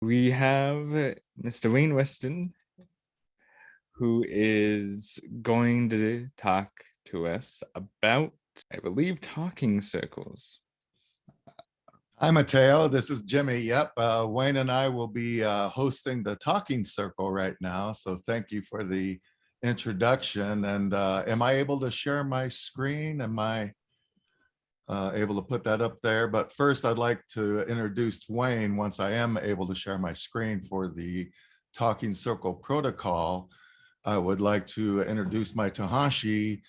We have Mr. Weston, who is going to talk to us about, I believe, talking circles. Hi, Mateo. This is Jimmy. Yep. Wayne and I will be hosting the Talking Circle right now. So thank you for the introduction. And am I able to share my screen? Am I able to put that up there? But first, I'd like to introduce Wayne once I am able to share my screen for the Talking Circle protocol. I would like to introduce my Tahashi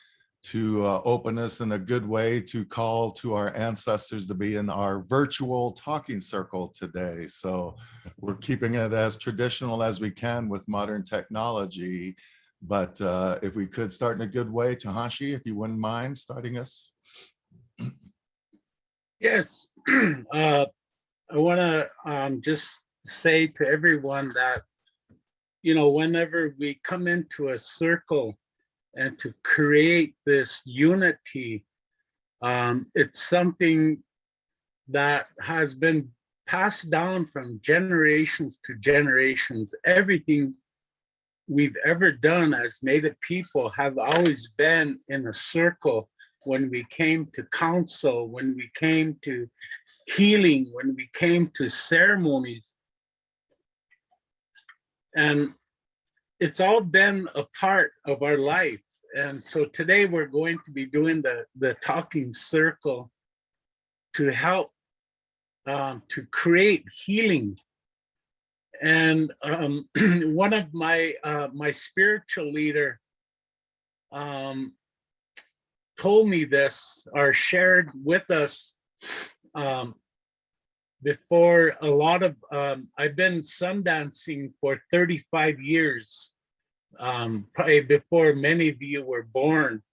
to open us in a good way to call to our ancestors to be in our virtual talking circle today. So we're keeping it as traditional as we can with modern technology. But if we could start in a good way, Tahashi, if you wouldn't mind starting us. Yes, I want to just say to everyone that, whenever we come into a circle and to create this unity, it's something that has been passed down from generations to generations. Everything we've ever done as Native people have always been in a circle. When we came to council, when we came to healing, when we came to ceremonies. And it's all been a part of our life. And so today we're going to be doing the talking circle to help to create healing. And one of my spiritual leader told me this, or shared with us before a lot of, I've been sundancing for 35 years, probably before many of you were born.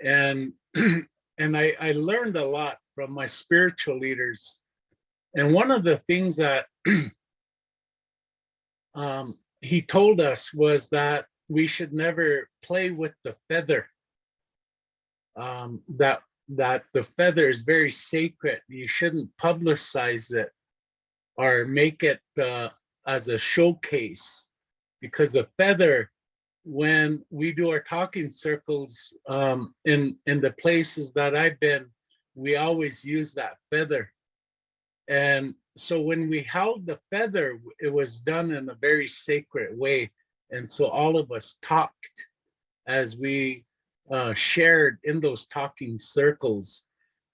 And, and I learned a lot from my spiritual leaders. And one of the things that he told us was that we should never play with the feather. That the feather is very sacred. You shouldn't publicize it or make it as a showcase, because the feather, when we do our talking circles in the places that I've been, we always use that feather. And so when we held the feather, it was done in a very sacred way. And so all of us talked as we shared in those talking circles.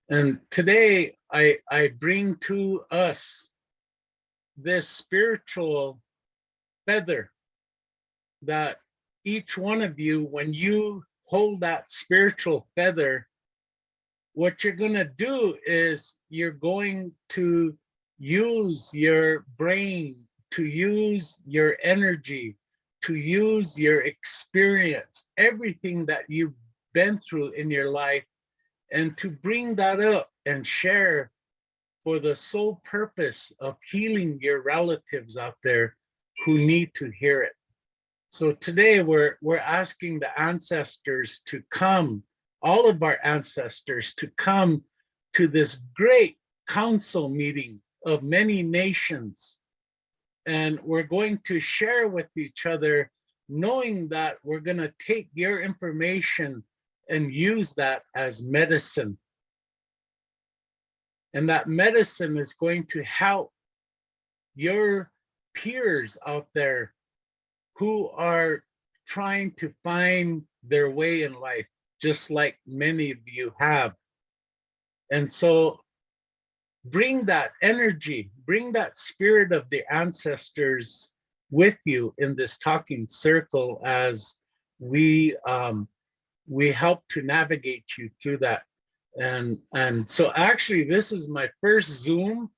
And today I bring to us this spiritual feather that each one of you, when you hold that spiritual feather, what you're going to do is you're going to use your brain, to use your energy, to use your experience, everything that you've been through in your life, and to bring that up and share for the sole purpose of healing your relatives out there who need to hear it. So today we're asking the ancestors to come, all of our ancestors to come to this great council meeting of many nations. And we're going to share with each other, knowing that we're going to take your information and use that as medicine. And that medicine is going to help your peers out there who are trying to find their way in life, just like many of you have. And so bring that energy, bring that spirit of the ancestors with you in this talking circle as we help to navigate you through that. And so actually this is my first Zoom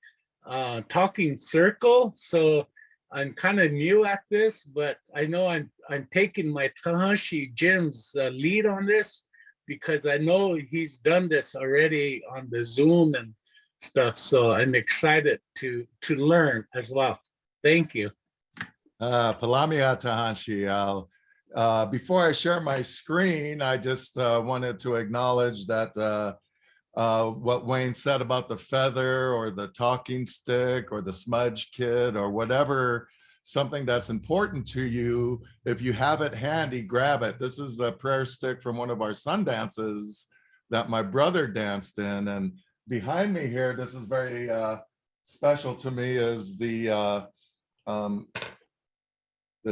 talking circle. So I'm kind of new at this, but I know I'm taking my Tahashi Jim's lead on this, because I know he's done this already on the Zoom and stuff. So I'm excited to learn as well. Thank you. Palamia Tahashi. Before I share my screen, I just wanted to acknowledge that what Wayne said about the feather or the talking stick or the smudge kit or whatever, something that's important to you, if you have it handy, grab it. This is a prayer stick from one of our sun dances that my brother danced in. And behind me here, this is very special to me, is the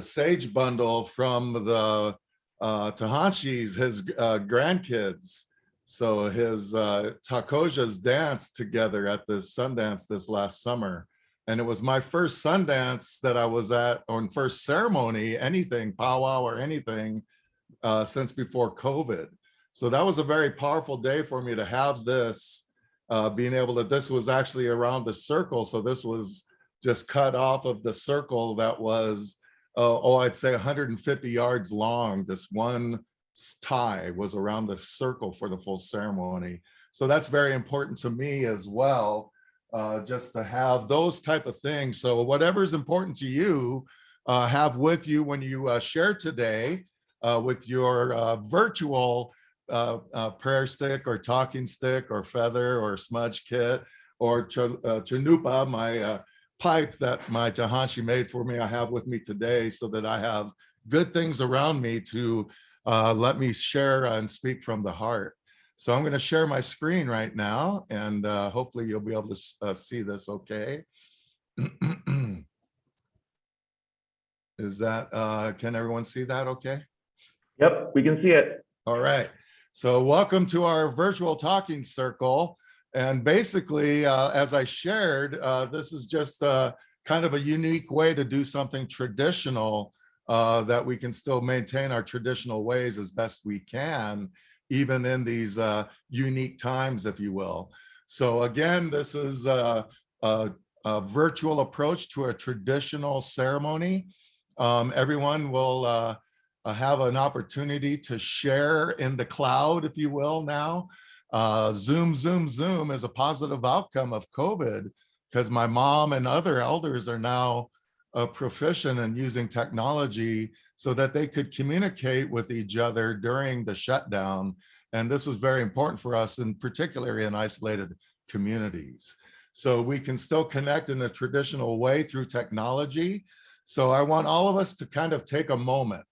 sage bundle from the Tahashi's, his grandkids. So his Takoja's danced together at this Sundance this last summer. And it was my first Sundance that I was at, or first ceremony, anything, powwow or anything, since before COVID. So that was a very powerful day for me to have this, being able to, this was actually around the circle. So this was just cut off of the circle that was, I'd say 150 yards long. This one tie was around the circle for the full ceremony. So that's very important to me as well, just to have those type of things. So whatever is important to you, have with you when you share today with your virtual prayer stick or talking stick or feather or smudge kit or chanupa, my pipe that my Tahashi made for me, I have with me today, so that I have good things around me to let me share and speak from the heart. So I'm going to share my screen right now, and hopefully you'll be able to see this okay. Is that, can everyone see that okay? Yep, we can see it. All right. So welcome to our virtual talking circle. And basically, as I shared, this is just kind of a unique way to do something traditional, that we can still maintain our traditional ways as best we can, even in these unique times, if you will. So again, this is a virtual approach to a traditional ceremony. Everyone will have an opportunity to share in the cloud, if you will, now. Zoom is a positive outcome of COVID, because my mom and other elders are now proficient in using technology so that they could communicate with each other during the shutdown. And this was very important for us, in particular in isolated communities. So we can still connect in a traditional way through technology. So I want all of us to kind of take a moment,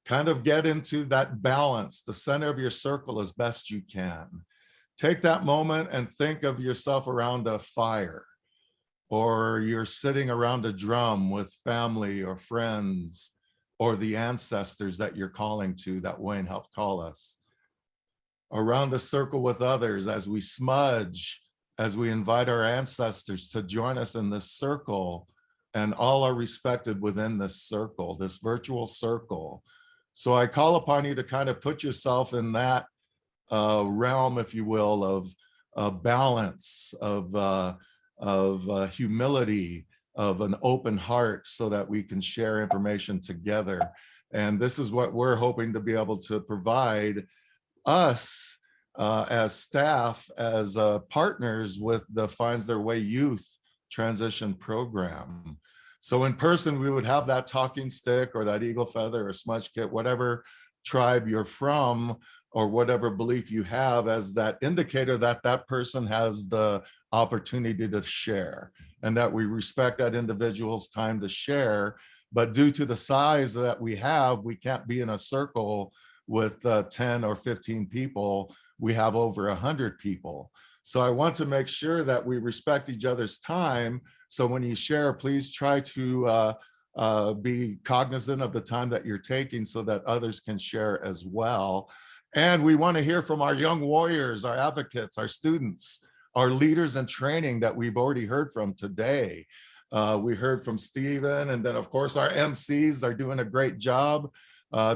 kind of get into that balance, the center of your circle as best you can. Take that moment and think of yourself around a fire, or you're sitting around a drum with family or friends, or the ancestors that you're calling to, that Wayne helped call us. Around the circle with others as we smudge, as we invite our ancestors to join us in this circle, and all are respected within this circle, this virtual circle. So I call upon you to kind of put yourself in that realm, if you will, of balance, of humility, of an open heart, so that we can share information together. And this is what we're hoping to be able to provide us as staff, as partners with the Finds Their Way Youth Transition Program. So in person, we would have that talking stick or that eagle feather or smudge kit, whatever tribe you're from or whatever belief you have, as that indicator that that person has the opportunity to share, and that we respect that individual's time to share. But due to the size that we have, we can't be in a circle with 10 or 15 people. We have over 100 people. So I want to make sure that we respect each other's time. So when you share, please try to be cognizant of the time that you're taking, so that others can share as well. And we want to hear from our young warriors, our advocates, our students, our leaders in training that we've already heard from today. We heard from Stephen, and then of course our MCs are doing a great job.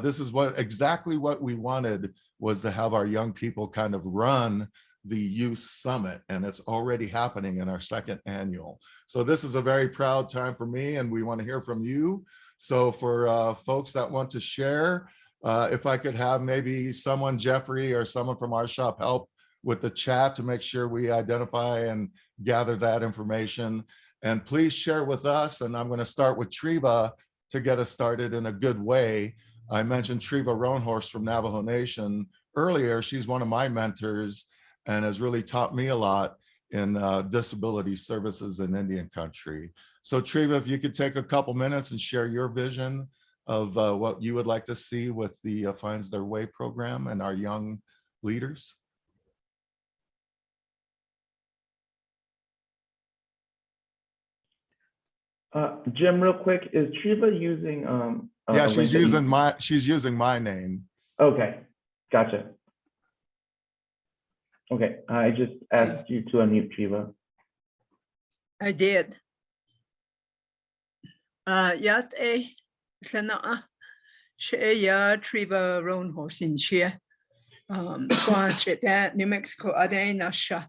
This is exactly what we wanted, was to have our young people kind of run the youth summit, and it's already happening in our second annual. So this is a very proud time for me, and we want to hear from you. So for folks that want to share, if I could have maybe someone, Jeffrey or someone from our shop, help with the chat to make sure we identify and gather that information. And please share with us. And I'm going to start with Treva to get us started in a good way. I mentioned Treva Roanhorse from Navajo Nation earlier. She's one of my mentors. and has really taught me a lot in disability services in Indian country. So Treva, if you could take a couple minutes and share your vision of what you would like to see with the Finds Their Way program and our young leaders. Jim, real quick, is Treva using Yeah, a link that she's using my name. Okay, gotcha. Okay, I just asked you to unmute Treva. I did. Yat a Lana Shea Treva Roanhorse in Chia. That New Mexico Adena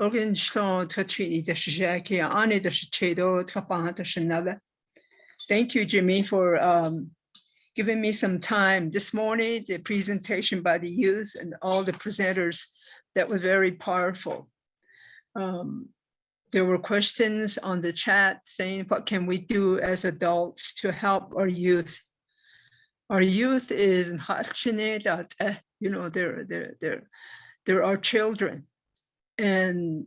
Organ Stone Tachini Jackie Ani the Chedo Tapana. Thank you, Jimmy, for giving me some time this morning. The presentation by the youth and all the presenters, that was very powerful. There were questions on the chat saying, what can we do as adults to help our youth? Our youth is you know, they're our children. And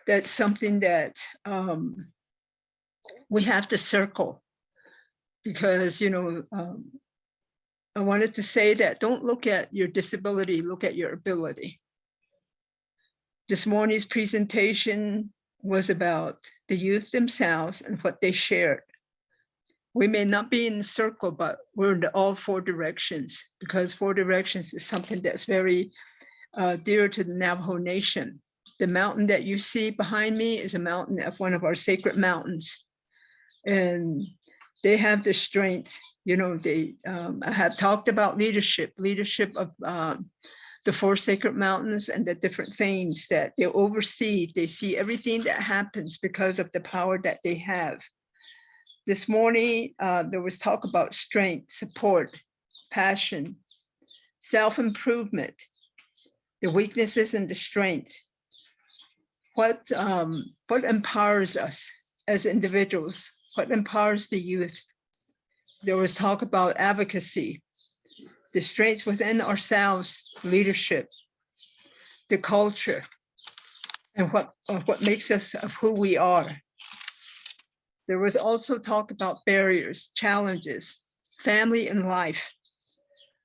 that's something that we have to circle, because, you know, I wanted to say that don't look at your disability, look at your ability. This morning's presentation was about the youth themselves and what they shared. We may not be in the circle, but we're in all four directions, because four directions is something that's very dear to the Navajo Nation. The mountain that you see behind me is a mountain of one of our sacred mountains. And they have the strength, you know, I have talked about leadership of the four sacred mountains and the different things that they oversee. They see everything that happens because of the power that they have. This morning, there was talk about strength, support, passion, self-improvement, the weaknesses and the strength. What empowers us as individuals? What empowers the youth? There was talk about advocacy, the strength within ourselves, leadership, the culture, and what makes us of who we are. There was also talk about barriers, challenges, family and life.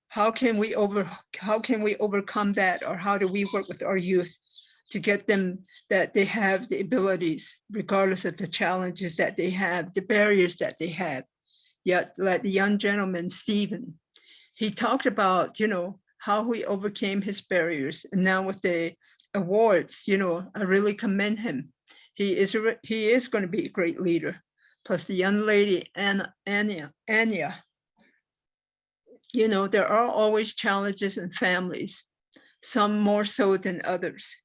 How can we overcome that, or how do we work with our youth to get them that they have the abilities, regardless of the challenges that they have, the barriers that they have. Yet, like the young gentleman, Stephen, he talked about, you know, how he overcame his barriers. And now with the awards, you know, I really commend him. He is going to be a great leader. Plus the young lady, Anya, you know, there are always challenges in families, some more so than others.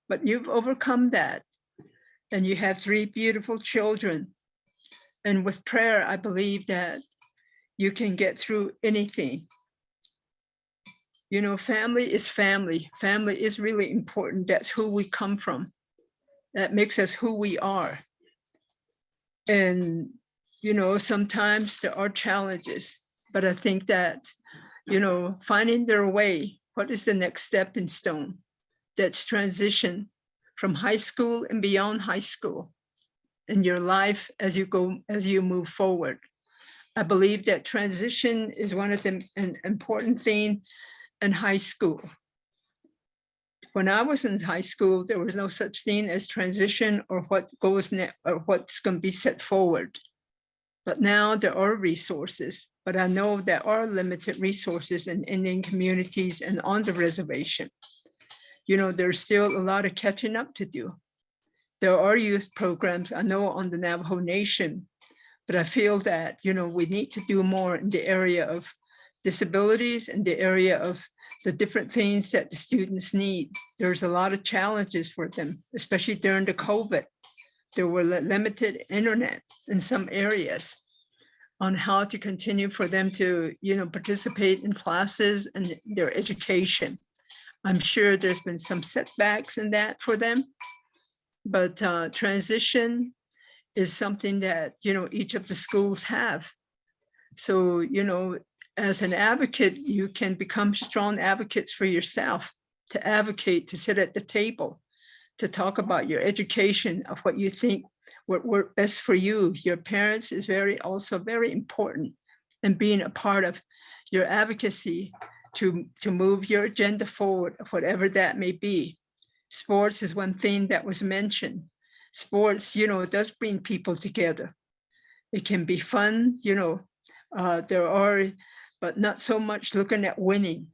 But you've overcome that. And you have 3 beautiful children. And with prayer, I believe that you can get through anything. You know, family is family. Family is really important. That's who we come from. That makes us who we are. And, you know, sometimes there are challenges, but I think that, you know, finding their way, what is the next stepping stone? That's transition from high school and beyond high school in your life as you move forward. I believe that transition is one of the important things in high school. When I was in high school, there was no such thing as transition or what goes next or what's going to be set forward. But now there are resources, but I know there are limited resources in Indian communities and on the reservation. You know, there's still a lot of catching up to do. There are youth programs, I know, on the Navajo Nation, but I feel that, you know, we need to do more in the area of disabilities and the area of the different things that the students need. There's a lot of challenges for them, especially during the COVID. There were limited internet in some areas on how to continue for them to, you know, participate in classes and their education. I'm sure there's been some setbacks in that for them, but transition is something that, you know, each of the schools have. So, you know, as an advocate, you can become strong advocates for yourself to advocate, to sit at the table, to talk about your education of what you think would work best for you. Your parents is also very important, and being a part of your advocacy to move your agenda forward, whatever that may be. Sports is one thing that was mentioned. Sports, does bring people together. It can be fun, but not so much looking at winning.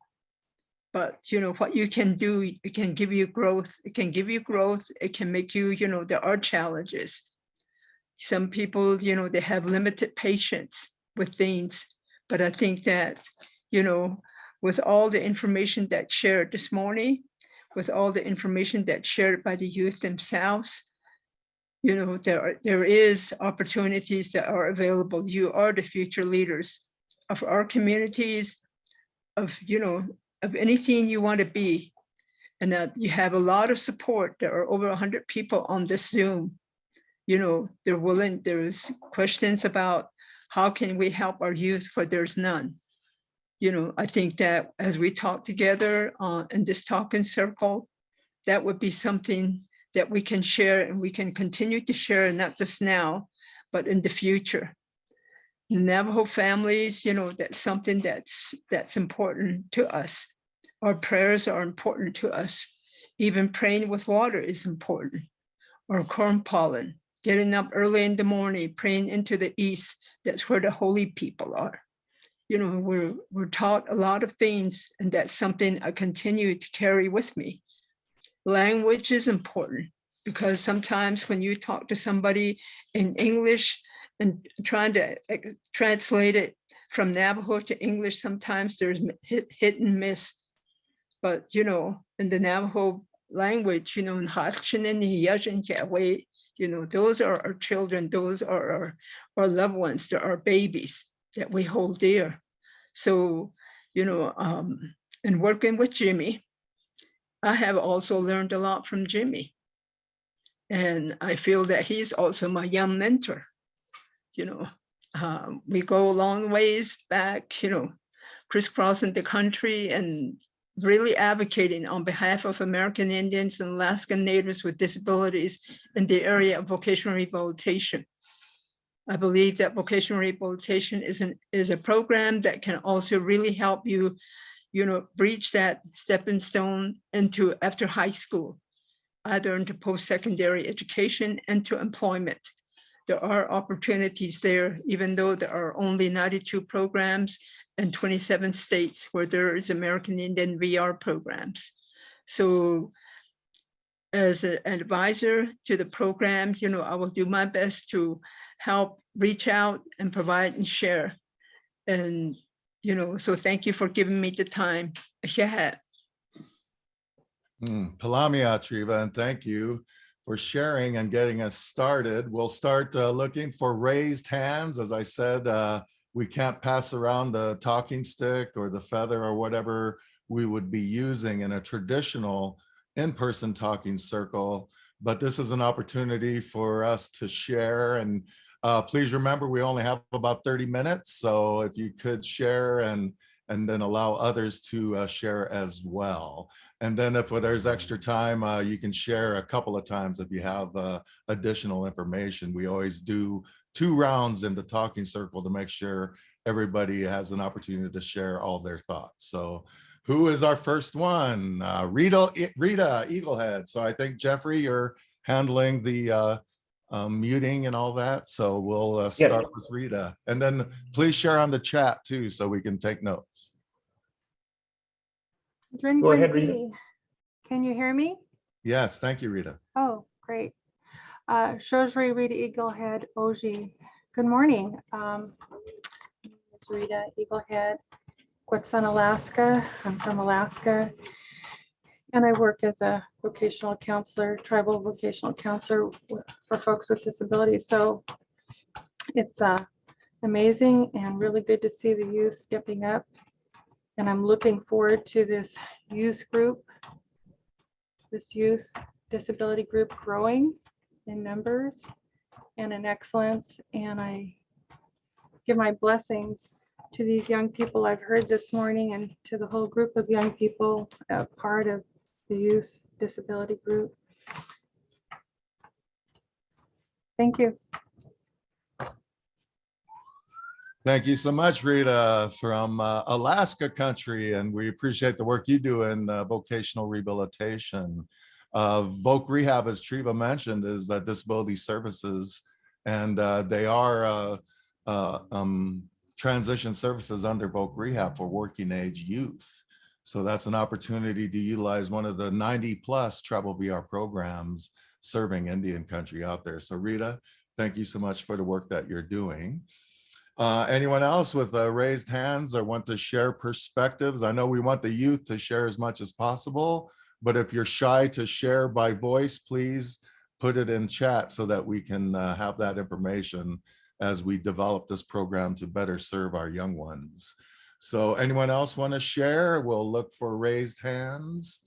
But what you can do, it can give you growth. It can give you growth. It can make you, there are challenges. Some people, they have limited patience with things. But I think that, with all the information that's shared this morning, with all the information that's shared by the youth themselves, there is opportunities that are available. You are the future leaders of our communities, of anything you want to be. And that you have a lot of support. There are over 100 people on this Zoom. They're willing. There's questions about how can we help our youth, but there's none. I think that as we talk together in this talking circle, that would be something that we can share, and we can continue to share, not just now, but in the future. The Navajo families, that's something that's important to us. Our prayers are important to us. Even praying with water is important. Or corn pollen, getting up early in the morning, praying into the east. That's where the holy people are. We're taught a lot of things, and that's something I continue to carry with me. Language is important, because sometimes when you talk to somebody in English and trying to translate it from Navajo to English, sometimes there's hit and miss. But, in the Navajo language, those are our children, those are our loved ones, they're our babies that we hold dear. So, in working with Jimmy, I have also learned a lot from Jimmy. And I feel that he's also my young mentor. We go a long ways back, crisscrossing the country and really advocating on behalf of American Indians and Alaskan Natives with disabilities in the area of vocational rehabilitation. I believe that vocational rehabilitation is a program that can also really help you, breach that stepping stone into after high school, either into post-secondary education and to employment. There are opportunities there, even though there are only 92 programs in 27 states where there is American Indian VR programs. So as an advisor to the program, I will do my best to help reach out and provide and share. And, so thank you for giving me the time. Palamia, Treva, and thank you for sharing and getting us started. We'll start looking for raised hands. As I said, we can't pass around the talking stick or the feather or whatever we would be using in a traditional in-person talking circle, but this is an opportunity for us to share. And please remember, we only have about 30 minutes. So if you could share and then allow others to share as well. And then if there's extra time, you can share a couple of times if you have additional information. We always do 2 rounds in the talking circle to make sure everybody has an opportunity to share all their thoughts. So who is our first one? Rita Eaglehead. So I think, Jeffrey, you're handling the muting and all that. So we'll start with Rita. And then please share on the chat too, so we can take notes. Go ahead, Rita. Can you hear me? Yes, thank you, Rita. Oh, great. Shosri Rita Eaglehead Oji. Good morning. It's Rita Eaglehead, Weston, Alaska. I'm from Alaska. And I work as a vocational counselor, tribal vocational counselor for folks with disabilities. So it's amazing and really good to see the youth stepping up. And I'm looking forward to this youth group, this youth disability group growing in numbers and in excellence. And I give my blessings to these young people I've heard this morning and to the whole group of young people, part of the youth disability group. Thank you. Thank you so much, Rita, from Alaska country, and we appreciate the work you do in vocational rehabilitation. Voc Rehab, as Treva mentioned, is disability services, and they are transition services under Voc Rehab for working age youth. So that's an opportunity to utilize one of the 90+ travel VR programs serving Indian country out there. So Rita, thank you so much for the work that you're doing. Anyone else with raised hands or want to share perspectives? I know we want the youth to share as much as possible, but if you're shy to share by voice, please put it in chat so that we can have that information as we develop this program to better serve our young ones. So anyone else want to share? We'll look for raised hands.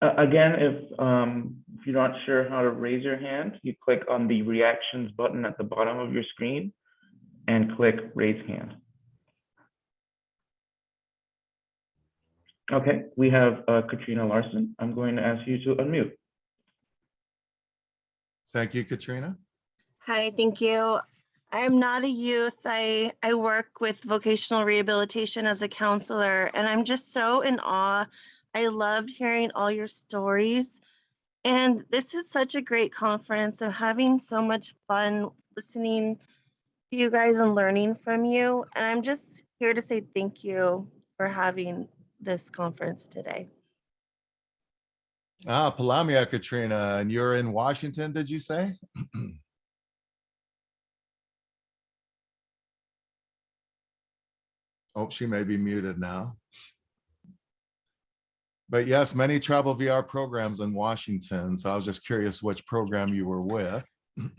Again, if you're not sure how to raise your hand, you click on the reactions button at the bottom of your screen and click raise hand. Okay, we have Katrina Larson. I'm going to ask you to unmute. Thank you, Katrina. Hi, thank you. I'm not a youth. I work with vocational rehabilitation as a counselor, and I'm just so in awe. I loved hearing all your stories. And this is such a great conference. I'm having so much fun listening to you guys and learning from you. And I'm just here to say thank you for having this conference today. Palamia, Katrina, and you're in Washington, did you say? Oh, she may be muted now. But yes, many travel VR programs in Washington. So I was just curious which program you were with.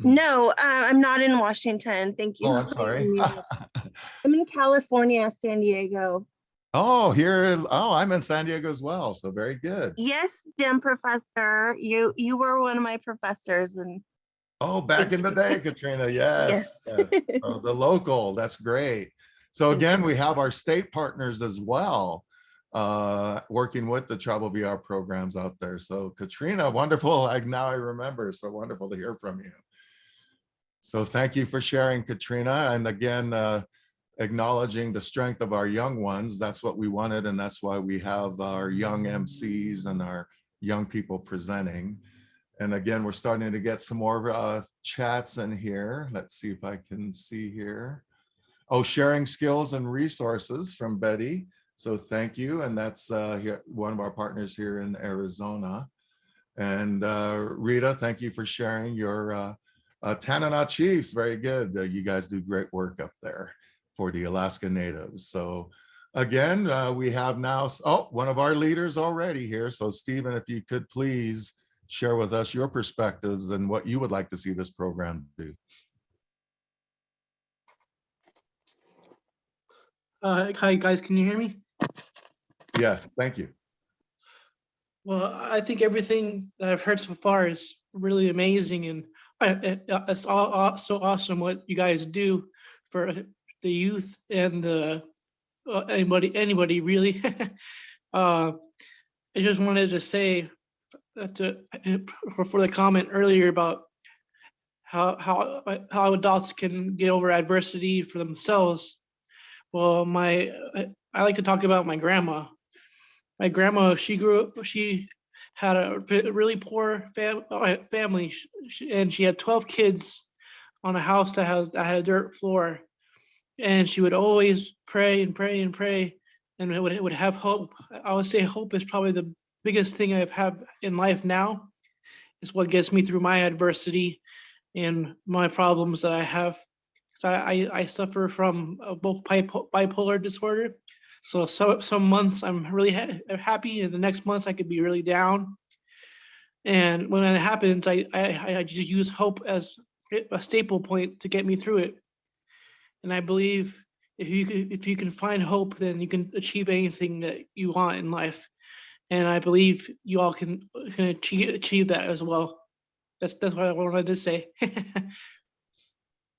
No, I'm not in Washington. Thank you. Oh, I'm sorry. I'm in California, San Diego. Oh, here. Oh, I'm in San Diego as well. So very good. Yes, Jim professor. You were one of my professors, and Oh, back in the day, Katrina. Yes. Yes. Yes. So the local, that's great. So again, we have our state partners as well, working with the travel VR programs out there. So Katrina, wonderful. Now I remember. So wonderful to hear from you. So thank you for sharing, Katrina. And again, acknowledging the strength of our young ones. That's what we wanted. And that's why we have our young MCs and our young people presenting. And again, we're starting to get some more chats in here. Let's see if I can see here. Oh, sharing skills and resources from Betty. So thank you. And that's one of our partners here in Arizona. And Rita, thank you for sharing your Tanana Chiefs. Very good. You guys do great work up there for the Alaska Natives. So again, we have now, one of our leaders already here. So Stephen, if you could please share with us your perspectives and what you would like to see this program do. Hi guys, can you hear me? Yes, thank you. Well, I think everything that I've heard so far is really amazing, and it's all so awesome what you guys do for the youth and the anybody really. I just wanted to say for the comment earlier about how adults can get over adversity for themselves. Well, I like to talk about my grandma. My grandma, she had a really poor family, and she had 12 kids on a house that had a dirt floor. And she would always pray and pray and pray, and it would have hope. I would say hope is probably the biggest thing I've had in life now. It's what gets me through my adversity and my problems that I have. So I suffer from both bipolar disorder. So some months I'm really happy, and the next months I could be really down. And when that happens, I just use hope as a staple point to get me through it. And I believe if you can find hope, then you can achieve anything that you want in life. And I believe you all can achieve that as well. That's what I wanted to say.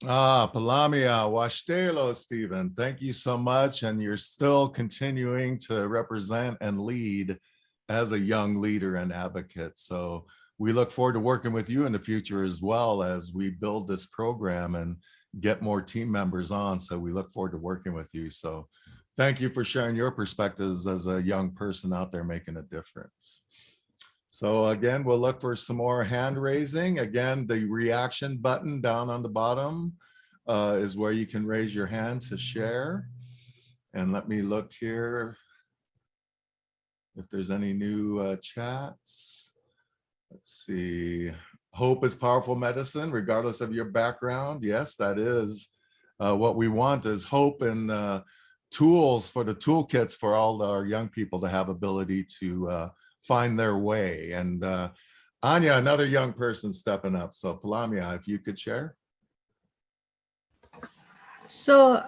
Palamia, Washtelo, Stephen. Thank you so much. And you're still continuing to represent and lead as a young leader and advocate. So we look forward to working with you in the future as well as we build this program and get more team members on. So we look forward to working with you. So thank you for sharing your perspectives as a young person out there making a difference. So again, we'll look for some more hand raising. Again, the reaction button down on the bottom is where you can raise your hand to share. And let me look here if there's any new chats. Let's see. Hope is powerful medicine, regardless of your background. Yes, that is what we want, is hope and tools for the toolkits for all our young people to have ability to find their way. And Anya, another young person stepping up. So Palamia, if you could share. So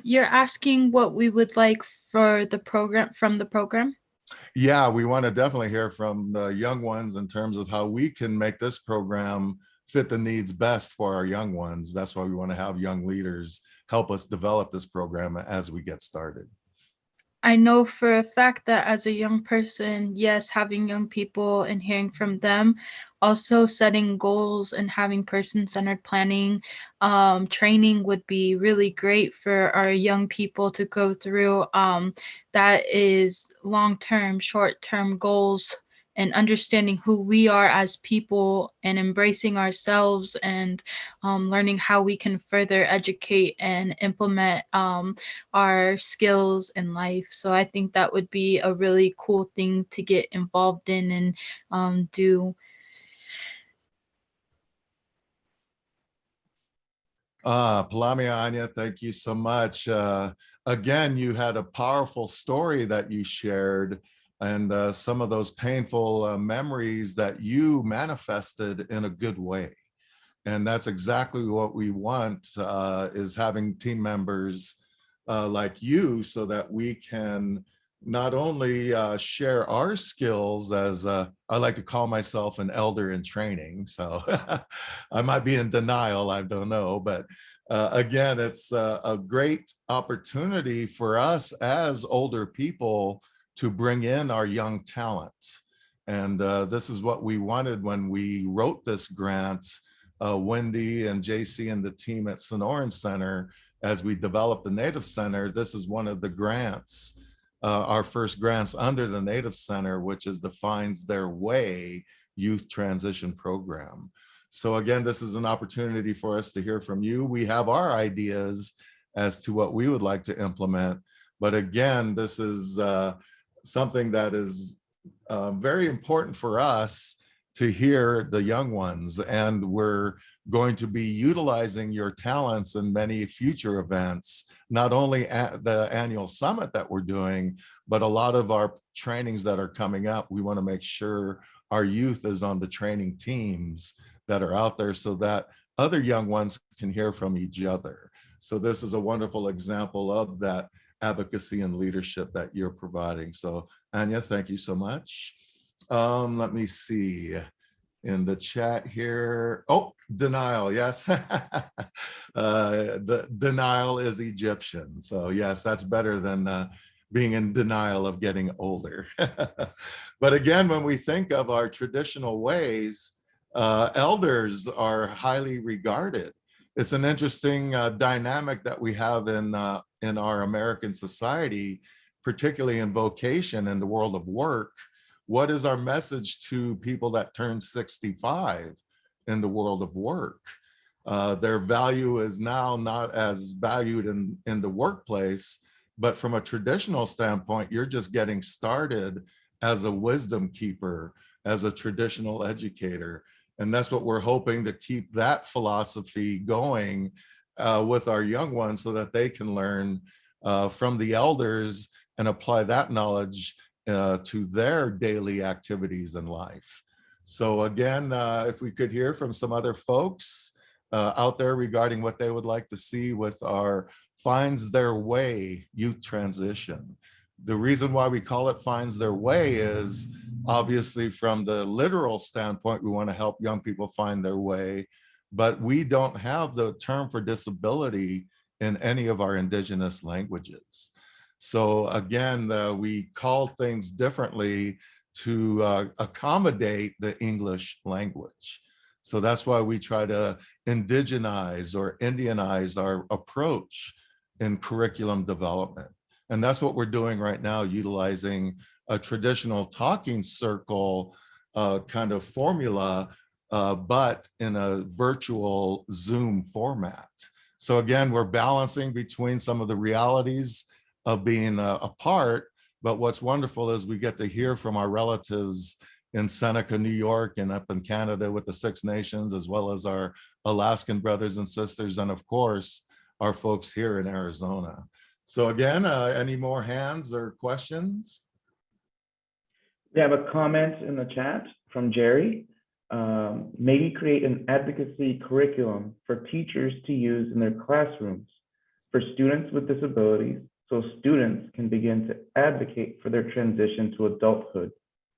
you're asking what we would like for the program, from the program? Yeah, we want to definitely hear from the young ones in terms of how we can make this program fit the needs best for our young ones. That's why we want to have young leaders help us develop this program as we get started. I know for a fact that as a young person, yes, having young people and hearing from them, also setting goals and having person-centered planning training would be really great for our young people to go through. That is long-term, short-term goals, and understanding who we are as people and embracing ourselves, and learning how we can further educate and implement our skills in life. So I think that would be a really cool thing to get involved in and do. Palamia, Anya, thank you so much. Again, you had a powerful story that you shared, and some of those painful memories that you manifested in a good way. And that's exactly what we want, is having team members like you, so that we can not only share our skills as I like to call myself an elder in training. So I might be in denial, I don't know. But again, it's a great opportunity for us as older people to bring in our young talent. And this is what we wanted when we wrote this grant. Wendy and JC and the team at Sonoran Center, as we developed the Native Center, this is one of the grants, our first grants under the Native Center, which is the Finds Their Way Youth Transition Program. So again, this is an opportunity for us to hear from you. We have our ideas as to what we would like to implement. But again, this is something that is very important for us to hear the young ones, and we're going to be utilizing your talents in many future events, not only at the annual summit that we're doing, but a lot of our trainings that are coming up. We want to make sure our youth is on the training teams that are out there so that other young ones can hear from each other. So this is a wonderful example of that advocacy and leadership that you're providing. So Anya, thank you so much. Let me see in the chat here. Oh, denial, yes. The denial is Egyptian. So yes, that's better than being in denial of getting older. But again, when we think of our traditional ways, elders are highly regarded. It's an interesting dynamic that we have in our American society, particularly in vocation in the world of work. What is our message to people that turn 65 in the world of work? Their value is now not as valued in the workplace, but from a traditional standpoint, you're just getting started as a wisdom keeper, as a traditional educator. And that's what we're hoping to keep that philosophy going with our young ones, so that they can learn from the elders and apply that knowledge to their daily activities in life. So again, if we could hear from some other folks out there regarding what they would like to see with our Finds Their Way Youth Transition. The reason why we call it Finds Their Way is obviously from the literal standpoint, we want to help young people find their way, but we don't have the term for disability in any of our indigenous languages. So again, we call things differently to accommodate the English language. So that's why we try to indigenize or Indianize our approach in curriculum development. And that's what we're doing right now, utilizing a traditional talking circle kind of formula, but in a virtual Zoom format. So again, we're balancing between some of the realities of being apart, but what's wonderful is we get to hear from our relatives in Seneca, New York, and up in Canada with the Six Nations, as well as our Alaskan brothers and sisters, and of course, our folks here in Arizona. So again, any more hands or questions? We have a comment in the chat from Jerry. Maybe create an advocacy curriculum for teachers to use in their classrooms for students with disabilities, so students can begin to advocate for their transition to adulthood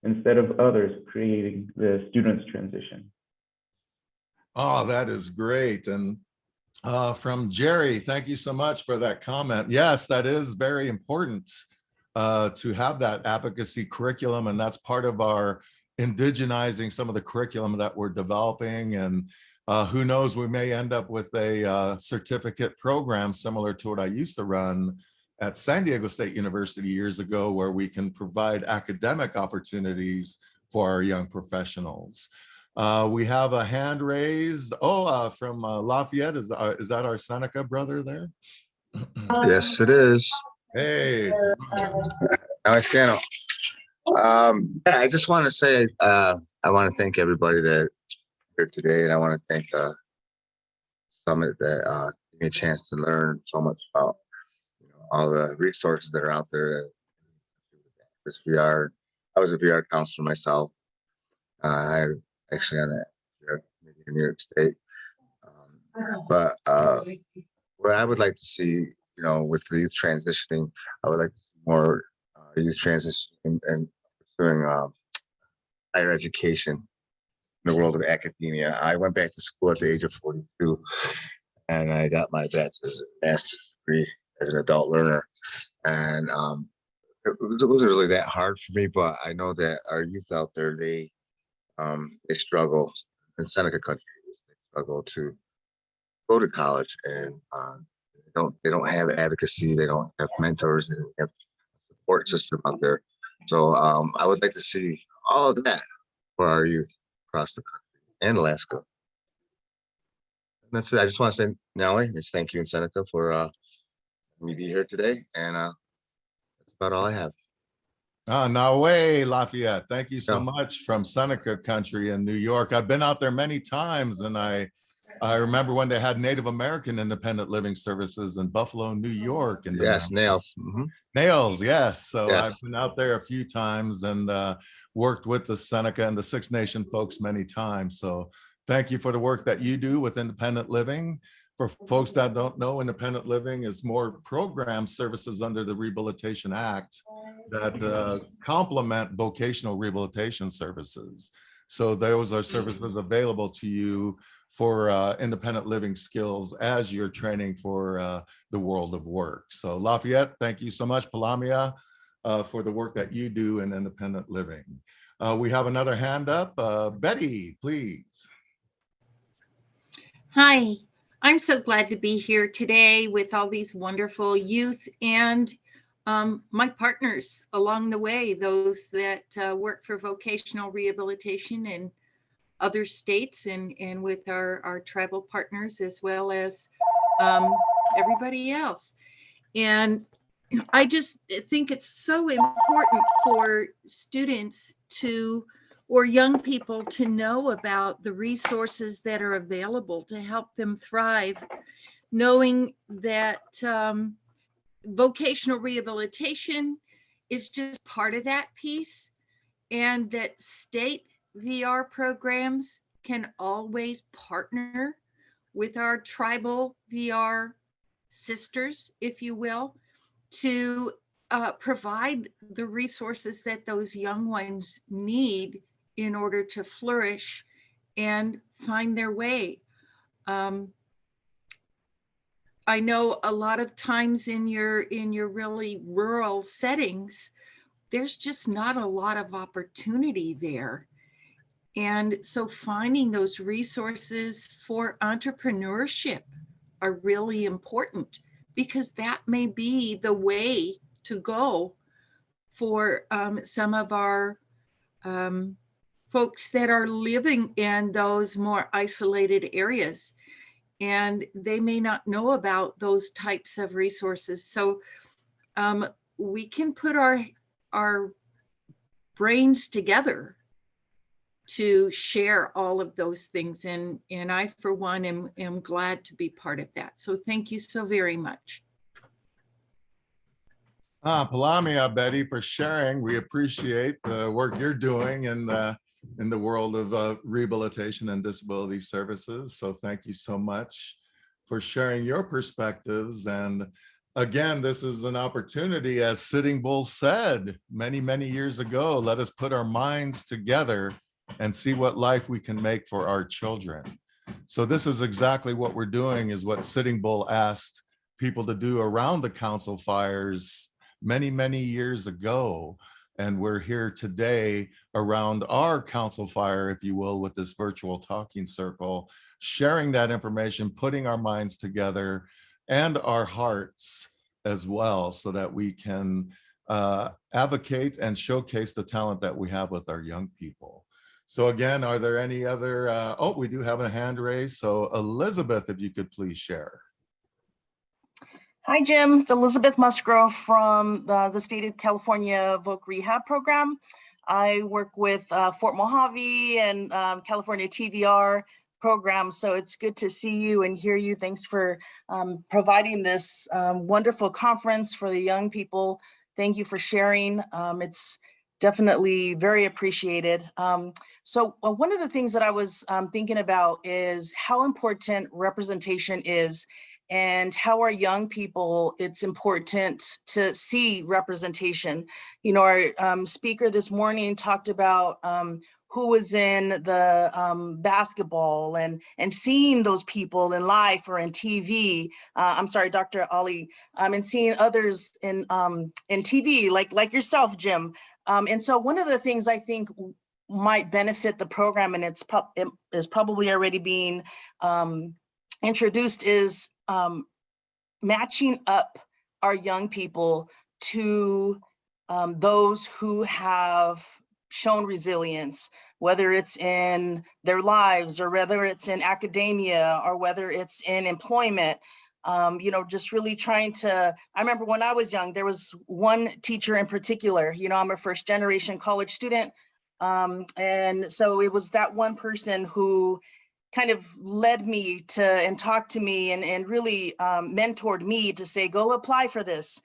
instead of others creating the student's transition. Oh, that is great. And from Jerry, thank you so much for that comment. Yes, that is very important to have that advocacy curriculum, and that's part of our indigenizing some of the curriculum that we're developing. And who knows, we may end up with a certificate program similar to what I used to run at San Diego State University years ago, where we can provide academic opportunities for our young professionals. We have a hand raised. From Lafayette. Is that our Seneca brother there? Yes, it is. Hey. Yeah, I just want to say I want to thank everybody that here today, and I want to thank Summit that gave me a chance to learn so much about all the resources that are out there. This VR, I was a VR counselor myself. I actually on a VR committee in New York State. But what I would like to see, with the youth transitioning, I would like to see more youth transition and pursuing higher education in the world of academia. I went back to school at the age of 42, and I got my master's degree as an adult learner. And it wasn't really that hard for me, but I know that our youth out there, they struggle in Seneca country. They struggle to go to college, and they don't have advocacy. They don't have mentors. They don't have a support system out there. So I would like to see all of that for our youth across the country and Alaska. And that's it. I just want to say, Nellie, just thank you in Seneca for me be here today, and that's about all I have. No way, Lafayette. Thank you so much from Seneca country in New York. I've been out there many times, and I remember when they had Native American independent living services in Buffalo, New York. And yes, Nails. Nails, yes. So Yes. I've been out there a few times and worked with the Seneca and the Six Nation folks many times. So thank you for the work that you do with independent living. For folks that don't know, independent living is more program services under the Rehabilitation Act that complement vocational rehabilitation services. So those are services available to you for independent living skills as you're training for the world of work. So Lafayette, thank you so much, Palamia, for the work that you do in independent living. We have another hand up. Betty, please. Hi, I'm so glad to be here today with all these wonderful youth and my partners along the way, those that work for vocational rehabilitation in other states and with our tribal partners, as well as everybody else. And I just think it's so important for students or young people to know about the resources that are available to help them thrive, knowing that vocational rehabilitation is just part of that piece, and that state VR programs can always partner with our tribal VR sisters, if you will, to provide the resources that those young ones need in order to flourish and find their way. I know a lot of times in your really rural settings, there's just not a lot of opportunity there. And so finding those resources for entrepreneurship are really important, because that may be the way to go for some of our folks that are living in those more isolated areas, and they may not know about those types of resources. So we can put our brains together to share all of those things. And I, for one, am glad to be part of that. So thank you so very much. Palamia, Betty, for sharing. We appreciate the work you're doing in the world of rehabilitation and disability services. So thank you so much for sharing your perspectives. And again, this is an opportunity, as Sitting Bull said many, many years ago, let us put our minds together and see what life we can make for our children. So this is exactly what we're doing, is what Sitting Bull asked people to do around the council fires many, many years ago. And we're here today around our council fire, if you will, with this virtual talking circle, sharing that information, putting our minds together and our hearts as well, so that we can advocate and showcase the talent that we have with our young people. So again, are there any other, oh, we do have a hand raised. So Elizabeth, if you could please share. Hi, Jim. It's Elizabeth Musgrove from the State of California Voc Rehab Program. I work with Fort Mojave and California TVR program. So it's good to see you and hear you. Thanks for providing this wonderful conference for the young people. Thank you for sharing. It's definitely very appreciated. So one of the things that I was thinking about is how important representation is, and how our young people, it's important to see representation. You know, our speaker this morning talked about who was in the basketball and seeing those people in life or in TV. I'm sorry, Dr. Ali, and seeing others in TV, like yourself, Jim. And so one of the things I think might benefit the program, and it is probably already being introduced, is matching up our young people to those who have shown resilience, whether it's in their lives or whether it's in academia or whether it's in employment. You know, just really trying to, I remember when I was young, there was one teacher in particular, you know, I'm a first generation college student. And so it was that one person who kind of led me to and talked to me and really mentored me to say, go apply for this,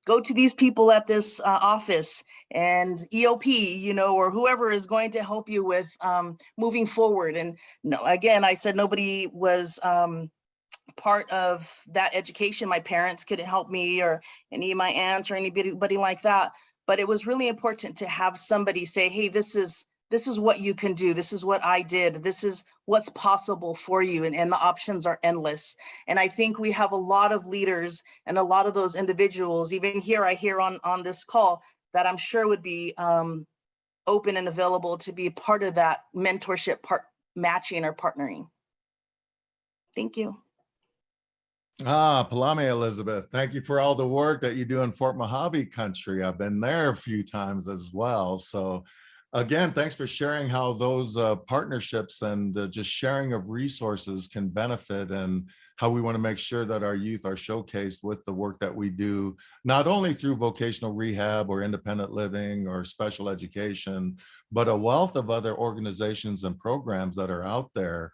go to these people at this office and EOP, you know, or whoever is going to help you with moving forward. And no, again, I said nobody was part of that education. My parents couldn't help me, or any of my aunts or anybody like that. But it was really important to have somebody say, hey, this is what you can do. This is what I did. This is what's possible for you. And the options are endless. And I think we have a lot of leaders and a lot of those individuals, even here, I hear on this call, that I'm sure would be open and available to be part of that mentorship, matching or partnering. Thank you. Palame Elizabeth, thank you for all the work that you do in Fort Mojave country. I've been there a few times as well. So again, thanks for sharing how those partnerships and just sharing of resources can benefit, and how we want to make sure that our youth are showcased with the work that we do, not only through vocational rehab or independent living or special education, but a wealth of other organizations and programs that are out there.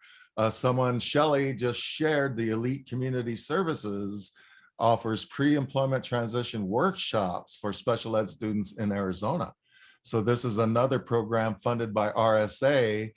Shelley just shared the Elite Community Services offers pre-employment transition workshops for special ed students in Arizona. So this is another program funded by RSA,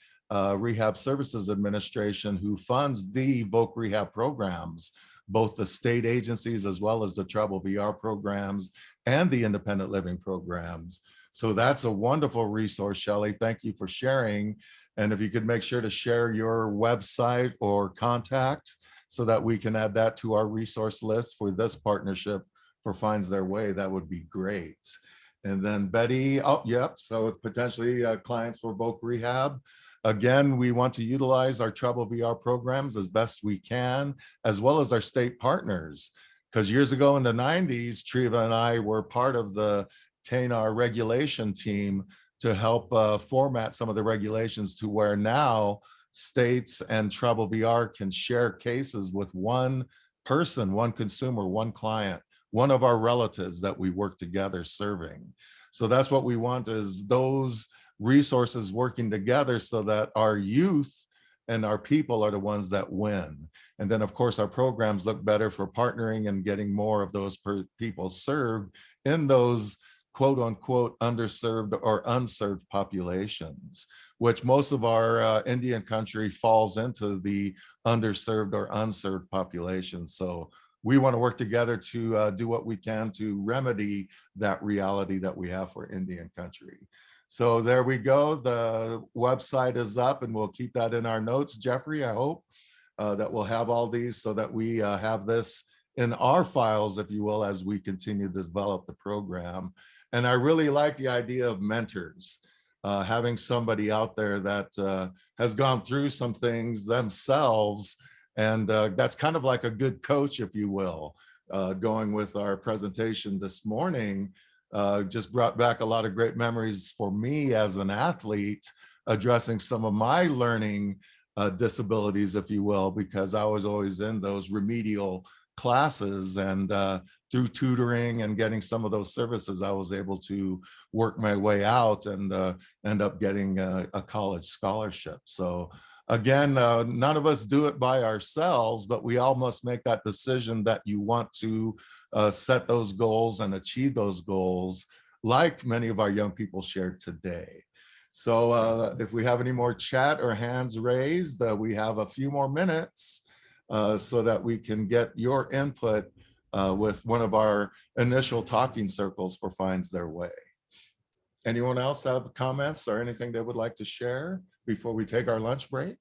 Rehab Services Administration, who funds the Voc Rehab programs both the state agencies as well as the travel VR programs and the independent living programs. So that's a wonderful resource, Shelley. Thank you for sharing. And if you could make sure to share your website or contact so that we can add that to our resource list for this partnership for Finds Their Way, that would be great. And then Betty, oh, yep, so potentially clients for Voc Rehab. Again, we want to utilize our travel VR programs as best we can, as well as our state partners. Because years ago in the 90s, Treva and I were part of the KNAR regulation team to help format some of the regulations to where now states and travel VR can share cases with one person, one consumer, one client, one of our relatives that we work together serving. So that's what we want, is those resources working together so that our youth and our people are the ones that win. And then of course our programs look better for partnering and getting more of those people served in those quote unquote underserved or unserved populations, which most of our Indian country falls into the underserved or unserved populations. So we want to work together to do what we can to remedy that reality that we have for Indian country. So there we go. The website is up and we'll keep that in our notes, Jeffrey. I hope that we'll have all these so that we have this in our files, if you will, as we continue to develop the program. And I really like the idea of mentors, having somebody out there that has gone through some things themselves. And that's kind of like a good coach, if you will. Going with our presentation this morning, just brought back a lot of great memories for me as an athlete, addressing some of my learning disabilities, if you will, because I was always in those remedial classes, and through tutoring and getting some of those services, I was able to work my way out and end up getting a college scholarship. So again, none of us do it by ourselves, but we all must make that decision that you want to set those goals and achieve those goals, like many of our young people shared today. So if we have any more chat or hands raised, we have a few more minutes so that we can get your input with one of our initial talking circles for Finds Their Way. Anyone else have comments or anything they would like to share before we take our lunch break?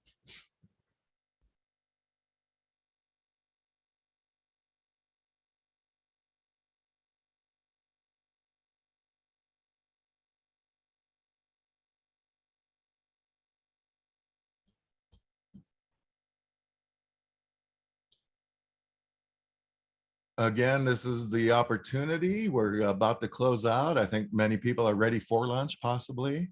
Again, this is the opportunity. We're about to close out. I think many people are ready for lunch, possibly.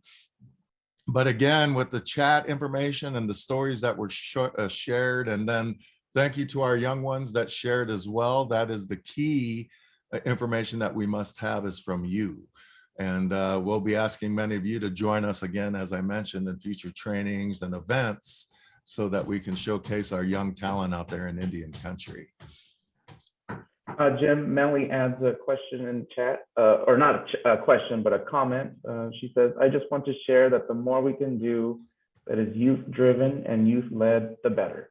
But again, with the chat information and the stories that were shared, and then thank you to our young ones that shared as well. That is the key information that we must have is from you. And we'll be asking many of you to join us again, as I mentioned, in future trainings and events so that we can showcase our young talent out there in Indian country. Jim, Melly adds a question in chat, or not a question, but a comment. She says, I just want to share that the more we can do that is youth-driven and youth-led, the better.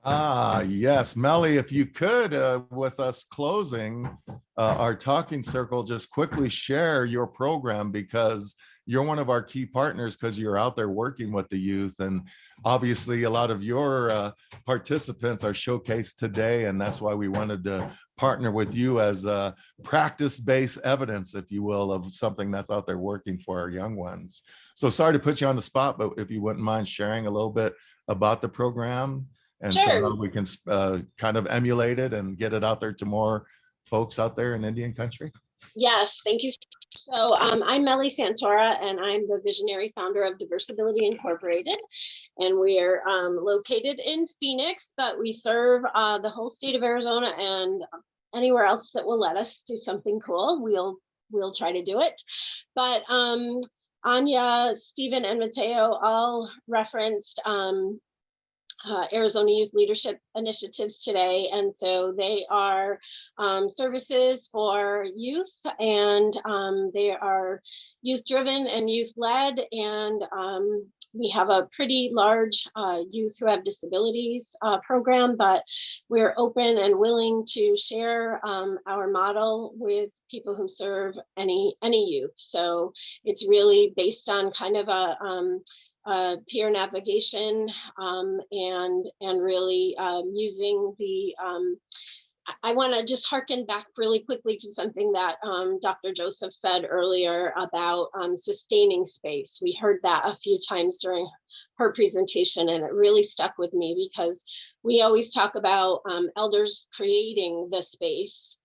Ah, yes. Melly, if you could, with us closing our talking circle, just quickly share your program, because you're one of our key partners because you're out there working with the youth. And obviously a lot of your participants are showcased today. And that's why we wanted to partner with you as a practice-based evidence, if you will, of something that's out there working for our young ones. So sorry to put you on the spot, but if you wouldn't mind sharing a little bit about the program. And Sure. so we can kind of emulate it and get it out there to more folks out there in Indian country. Yes, thank you. So I'm Melly Santora, and I'm the visionary founder of Diversibility Incorporated. And we're located in Phoenix, but we serve the whole state of Arizona and anywhere else that will let us do something cool. We'll try to do it. But Anya, Stephen, and Mateo all referenced Arizona Youth Leadership Initiatives today. And so they are services for youth, and they are youth driven and youth led. And we have a pretty large youth who have disabilities program, but we're open and willing to share our model with people who serve any youth. So it's really based on kind of a peer navigation and really using the I want to just harken back really quickly to something that Dr. Joseph said earlier about sustaining space. We heard that a few times during her presentation, and it really stuck with me because we always talk about elders creating the space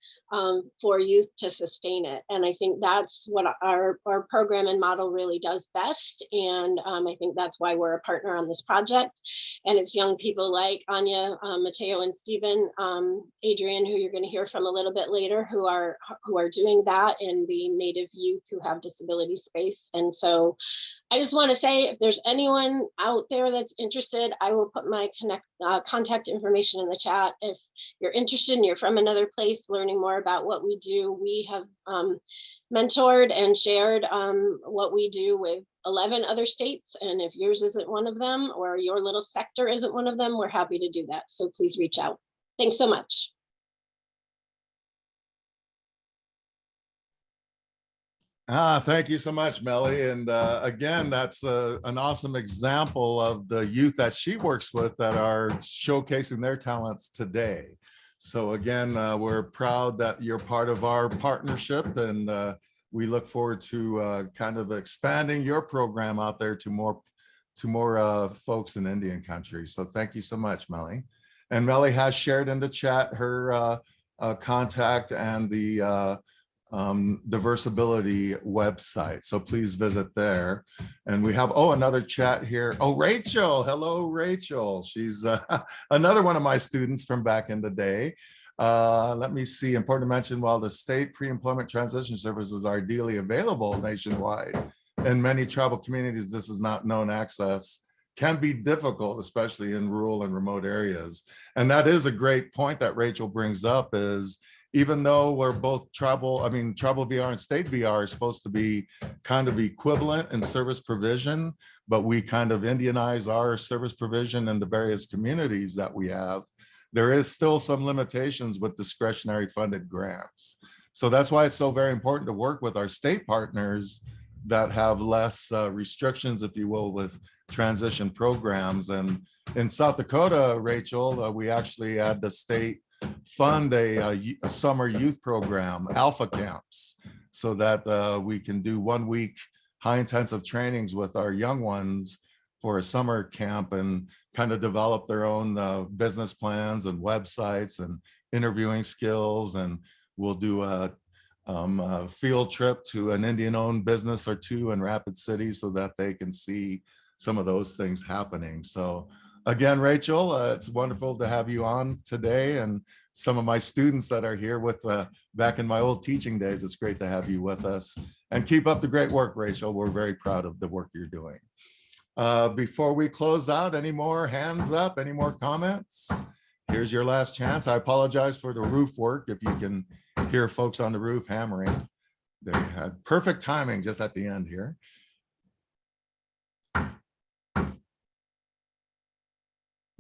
for youth to sustain it. And I think that's what our program and model really does best. And I think that's why we're a partner on this project. And it's young people like Anya, Mateo, and Stephen, Adrian, who you're going to hear from a little bit later, who are doing that in the Native youth who have disability space. And so I just want to say, if there's anyone out there that's interested, I will put my contact information in the chat. If you're interested and you're from another place learning more about what we do, we have mentored and shared what we do with 11 other states. And if yours isn't one of them, or your little sector isn't one of them, we're happy to do that. So please reach out. Thanks so much. Thank you so much, Melly. And again, that's an awesome example of the youth that she works with that are showcasing their talents today. So again, we're proud that you're part of our partnership, and we look forward to kind of expanding your program out there to more folks in Indian country. So thank you so much, Melly. And Melly has shared in the chat her contact and the Diversability website, so please visit there. And we have another chat here. Rachel, hello Rachel. She's another one of my students from back in the day. Let me see. Important to mention, while the state pre-employment transition services are ideally available nationwide, in many tribal communities this is not known access can be difficult, especially in rural and remote areas. And that is a great point that Rachel brings up, is even though we're both tribal VR and state VR are supposed to be kind of equivalent in service provision, but we kind of Indianize our service provision in the various communities that we have. There is still some limitations with discretionary funded grants. So that's why it's so very important to work with our state partners that have less restrictions, if you will, with transition programs. And in South Dakota, Rachel, we actually had the state fund a summer youth program, Alpha Camps, so that we can do 1 week high intensive trainings with our young ones for a summer camp and kind of develop their own business plans and websites and interviewing skills. And we'll do a field trip to an Indian-owned business or two in Rapid City so that they can see some of those things happening. So again, Rachel, it's wonderful to have you on today, and some of my students that are here with back in my old teaching days. It's great to have you with us, and keep up the great work, Rachel. We're very proud of the work you're doing. Before we close out, any more hands up, any more comments? Here's your last chance. I apologize for the roof work. If you can hear folks on the roof hammering, they had perfect timing just at the end here.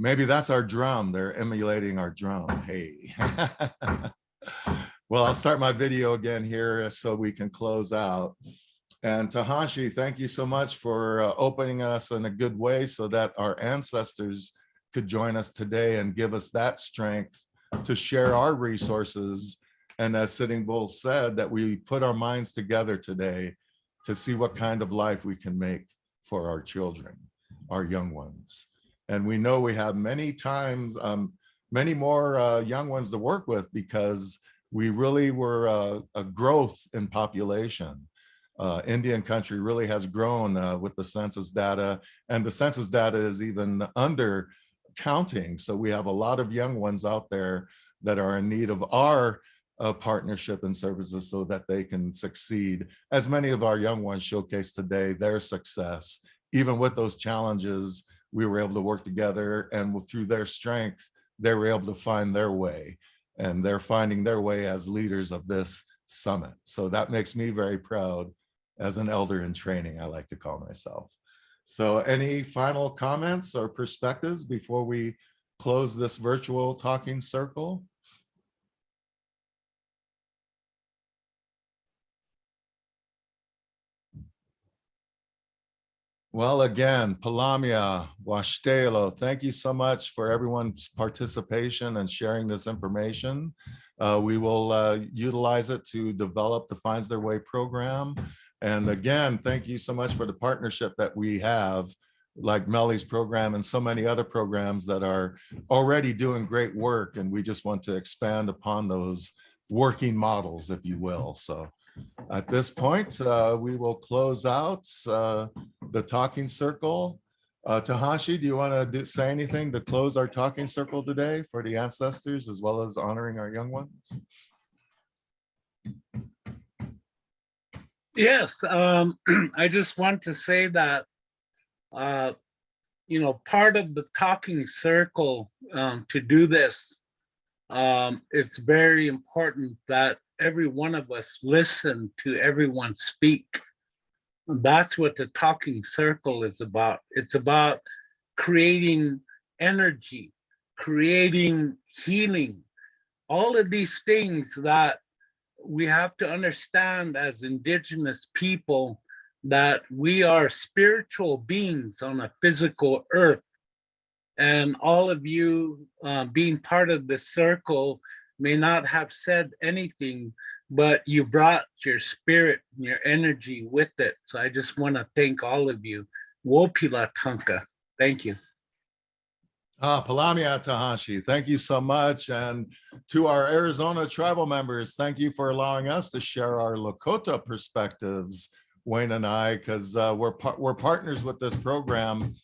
Maybe that's our drum. They're emulating our drum. Hey. Well, I'll start my video again here so we can close out. And Tahashi, thank you so much for opening us in a good way so that our ancestors could join us today and give us that strength to share our resources. And as Sitting Bull said, that we put our minds together today to see what kind of life we can make for our children, our young ones. And we know we have many more young ones to work with, because we really were a growth in population. Indian country really has grown with the census data, and the census data is even under counting. So we have a lot of young ones out there that are in need of our partnership and services so that they can succeed. As many of our young ones showcase today, their success even with those challenges, we were able to work together, and through their strength, they were able to find their way, and they're finding their way as leaders of this summit. So that makes me very proud as an elder in training, I like to call myself. So any final comments or perspectives before we close this virtual talking circle? Well, again, Palamia, Washtelo, thank you so much for everyone's participation and sharing this information. We will utilize it to develop the Finds Their Way program. And again, thank you so much for the partnership that we have, like Melly's program and so many other programs that are already doing great work. And we just want to expand upon those working models, if you will. So at this point, we will close out the talking circle. Tahashi, do you want to say anything to close our talking circle today for the ancestors as well as honoring our young ones? Yes, I just want to say that, part of the talking circle to do this, it's very important that every one of us listen to everyone speak. And that's what the talking circle is about. It's about creating energy, creating healing, all of these things that we have to understand as Indigenous people, that we are spiritual beings on a physical earth. And all of you being part of the circle may not have said anything, but you brought your spirit and your energy with it. So I just want to thank all of you. Wopila Tanka. Thank you. Palamia Tahashi, thank you so much. And to our Arizona tribal members, thank you for allowing us to share our Lakota perspectives, Wayne and I, because we're partners with this program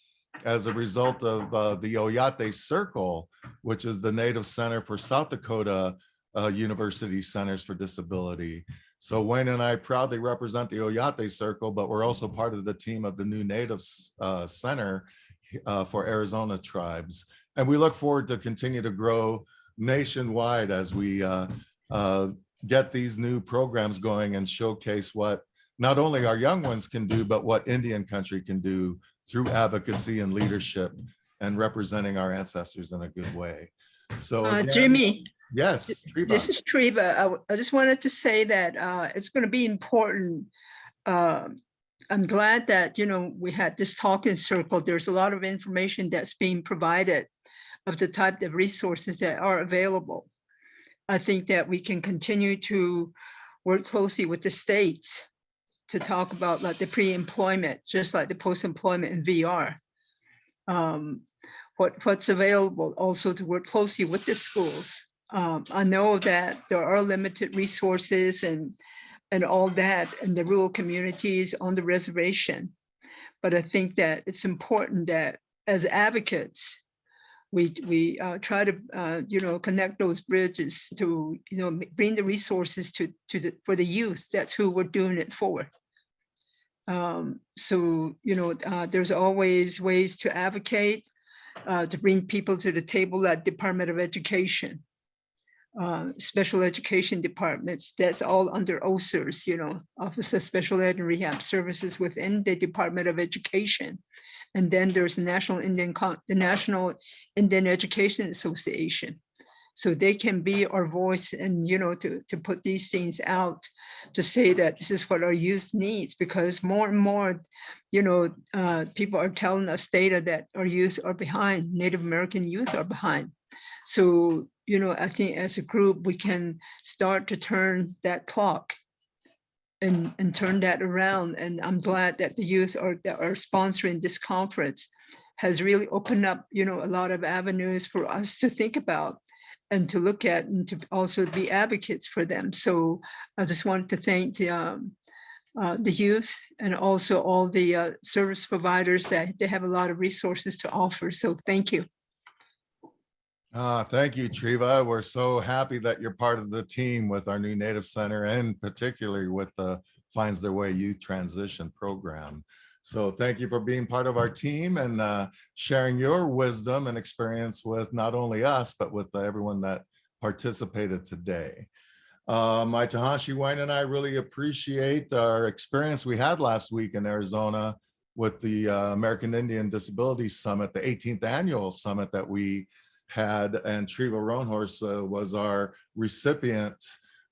as a result of the Oyate Circle, which is the Native Center for South Dakota University Centers for Disability. So Wayne and I proudly represent the Oyate Circle, but we're also part of the team of the new Native Center for Arizona tribes. And we look forward to continue to grow nationwide as we get these new programs going and showcase what not only our young ones can do, but what Indian country can do through advocacy and leadership and representing our ancestors in a good way. So again, Jimmy. Yes, Treva. This is Treva. I just wanted to say that it's going to be important. I'm glad that, we had this talking circle. There's a lot of information that's being provided of the type of resources that are available. I think that we can continue to work closely with the states to talk about like the pre-employment, just like the post-employment in VR. What's available, also to work closely with the schools. I know that there are limited resources and all that in the rural communities on the reservation. But I think that it's important that as advocates, we try to connect those bridges to bring the resources for the youth. That's who we're doing it for. There's always ways to advocate, to bring people to the table at Department of Education. Special education departments, that's all under OSERS, Office of Special Ed and Rehab Services within the Department of Education. And then there's the National Indian Education Association. So they can be our voice and, to put these things out, to say that this is what our youth needs, because more and more, people are telling us data that our youth are behind, Native American youth are behind. So, I think as a group, we can start to turn that clock and turn that around. And I'm glad that the youth that are sponsoring this conference has really opened up, a lot of avenues for us to think about and to look at, and to also be advocates for them. So I just wanted to thank the youth and also all the service providers that they have a lot of resources to offer. So thank you. Thank you, Treva. We're so happy that you're part of the team with our new Native Center, and particularly with the Finds Their Way Youth Transition Program. So thank you for being part of our team and sharing your wisdom and experience with not only us, but with everyone that participated today. My Tahashi Wayne and I really appreciate our experience we had last week in Arizona with the American Indian Disability Summit, the 18th annual summit that we had, and Treva Roanhorse was our recipient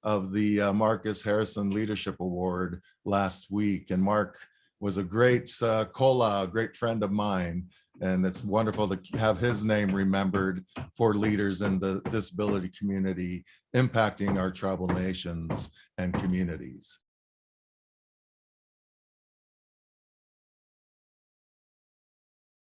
of the Marcus Harrison Leadership Award last week. And Mark was a great Kola, a great friend of mine. And it's wonderful to have his name remembered for leaders in the disability community impacting our tribal nations and communities.